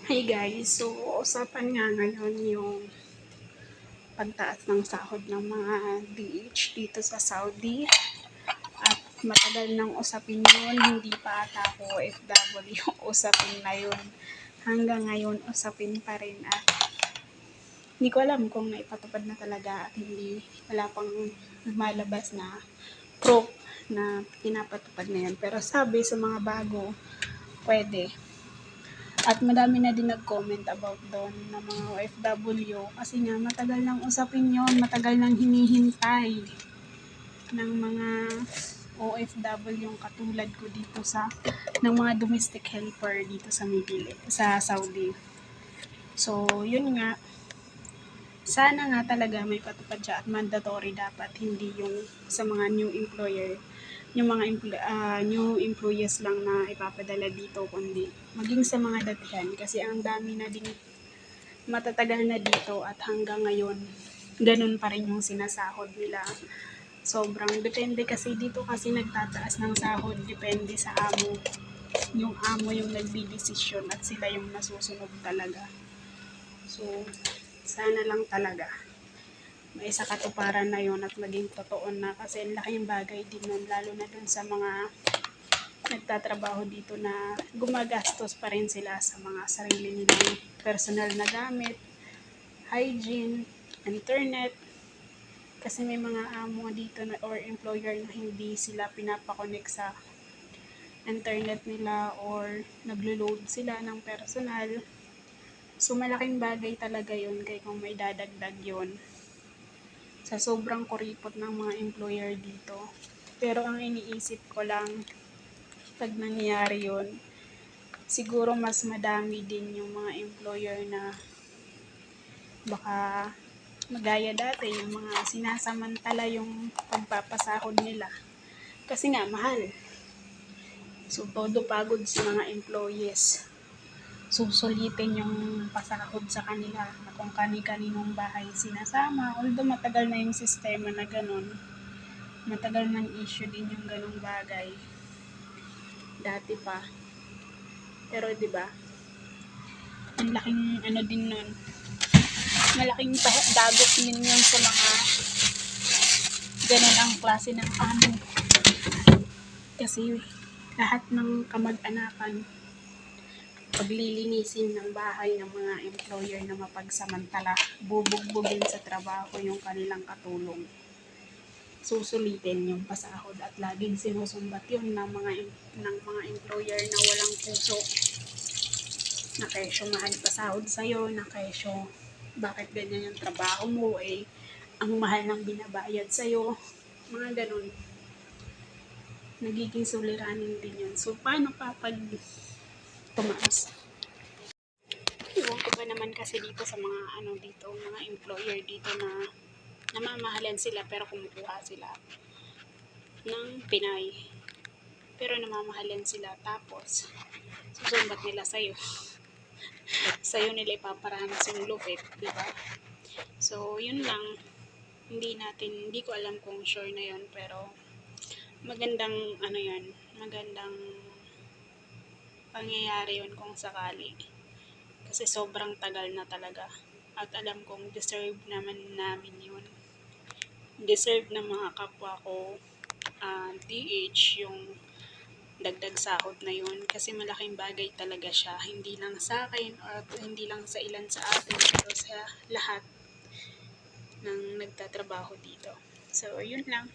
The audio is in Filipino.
Hey guys, so usapan nga ngayon yung pagtaas ng sahod ng mga DH dito sa Saudi at matagal nang usapin yun, hindi pa ata ako OFW yung usapin na yun. Hanggang ngayon usapin pa rin at hindi ko alam kung naipatupad na talaga at hindi wala pang lumalabas na proof na pinapatupad na yan. Pero sabi sa mga bago, pwede. At madami na din nag-comment about doon ng mga OFW kasi nga matagal nang usapin yon, matagal nang hinihintay ng mga OFW yung katulad ko dito ng mga domestic helper dito sa sa Saudi. So, yun nga, sana nga talaga may patupad siya at mandatory dapat, hindi yung sa mga new employer, yung mga new employees lang na ipapadala dito, kundi maging sa mga datihan kasi ang dami na din matatagal na dito at hanggang ngayon ganun pa rin yung sinasahod nila. Sobrang depende kasi dito kasi nagtataas ng sahod, depende sa amo. Yung amo yung nagbidesisyon at sila yung nasusunod talaga. So, sana lang talaga may isa katuparan na yon at maging totoo na kasi laking bagay din nun, lalo na dun sa mga nagtatrabaho dito na gumagastos pa rin sila sa mga sarili nilang personal na gamit, hygiene, internet. Kasi may mga amo dito na or employer na hindi sila pinapakonek sa internet nila or naglo-load sila ng personal. So, malaking bagay talaga yun kaya kung may dadagdag yun sa sobrang kuripot ng mga employer dito. Pero ang iniisip ko lang, pag nangyari yun, siguro mas madami din yung mga employer na baka magaya dati, yung mga sinasamantala yung pagpapasahod nila. Kasi nga, mahal. So, todo pagod sa mga employees. Susulitin yung pasahod sa kanila na kung kani-kaninong bahay sinasama. Although matagal na yung sistema na ganun, matagal nang issue din yung ganung bagay dati pa. Pero 'di ba, ang laking din nun, malaking dagok din yun sa mga ganun ang klase ng amo. Kasi lahat ng kamag-anakan paglilinisin ng bahay ng mga employer na mapagsamantala, bubugbugin sa trabaho yung kanilang katulong, susulitin yung pasahod at laging sinusumbat yun ng mga employer na walang puso, na kesyo mahal pasahod sa'yo, na kesyo bakit ganyan yung trabaho mo, ang mahal ng binabayad sa'yo, mga ganun. Nagiging suliranin din yun. So, paano pa pag tumaas? Iwan ko ba naman kasi dito sa mga mga employer dito na namamahalan sila pero kumukuha sila ng Pinay. Pero namamahalan sila tapos susumbat nila sa'yo. Sa'yo nila ipaparanas yung lupit, di ba? So, yun lang. Hindi ko alam kung sure na yun, pero magandang magandang pangyayari yun kung sakali. Kasi sobrang tagal na talaga. At alam kong deserve naman namin yun. Deserve ng mga kapwa ko DH yung dagdag sahod na yun kasi malaking bagay talaga siya, hindi lang sa akin at hindi lang sa ilan sa atin pero sa lahat ng nagtatrabaho dito. So, yun lang.